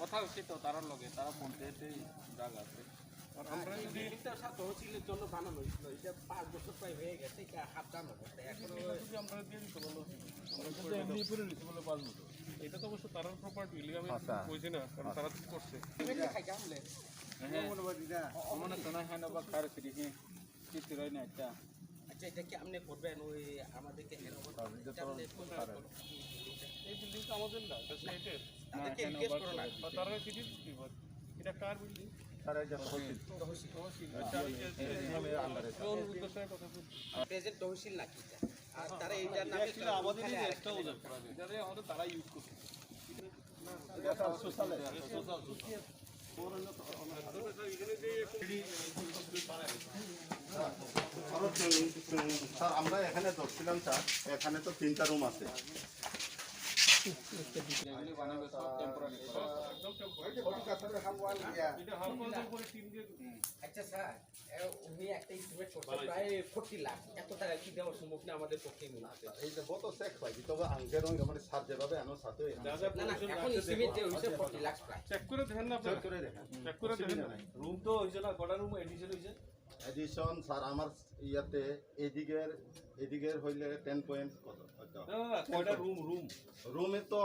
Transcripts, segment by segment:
কথা হচ্ছে তো তারার লগে তারা পঞ্চায়েতে জায়গা আছে আমরা যদি তহসিলের জন্য বানানো হয়েছিল এটা 5 বছর প্রায় হয়ে গেছে এটা হাত জানো এখন যদি আমরা দিয়ে দিতে বলো আমরা কিন্তু এমনি করে নিতে বলে 5 বছর এটা তো অবশ্য তারার প্রপার্টি লিগামে কইছি না কারণ তারা ঠিক করছে খাই কামলে মনে তো না হ্যাঁ বা কার ফিরি কিছু রয় না একটা আচ্ছা এটা কি আপনি করবেন ওই আমাদেরকে এই বিল্ডিংটা আমাদের না এটা এটার তাদেরকে রিকোয়েস্ট করো না তারা সিটি এটা কার বিল্ডিং প্রেজেন্ট তহসিল নাকি আর তারা এইটার নামে আমাদের আমাদের তারা ইউজ করছে স্যার আমরা এখানে ধরছিলাম স্যার এখানে তো 3টা রুম আছে আচ্ছা স্যার উনি একটা এস্টিমেট করছে প্রায় 40 লাখ এত টাকা কি দেওয়া সম্ভব না আমাদের পক্ষে মনে হচ্ছে এই যে বত চেক পাইছি তবে আঙ্কের মানে স্যার যেভাবে আনো সাথে না না এখন এস্টিমেট যে হইছে 40 লাখ প্রায় চেক করে দেখেন না চেক করে দেখেন চেক করে দেখেন রুম তো হইছে না কটা রুম এডিশন হইছে এডিশন স্যার আমার ইয়াতে এদিকের হইলে 10 পয়েন্ট কত না কয়টা রুম রুমে তো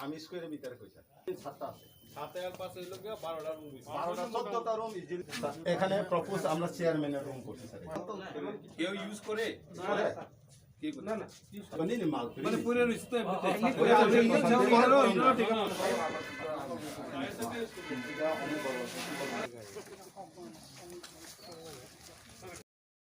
আমি স্কোয়ারের ভিতরে কইছি 7টা আছে সাথে আর পাশে হইলো 12টা রুম 12টা 14টা রুম ইজিলি এখানে প্রপোজ আমরা চেয়ারম্যানের রুম করছি স্যার কেউ ইউজ করে কি না না মানে নি মাল মানে পুরো রইছে তো এমনি করে ঠিক আছে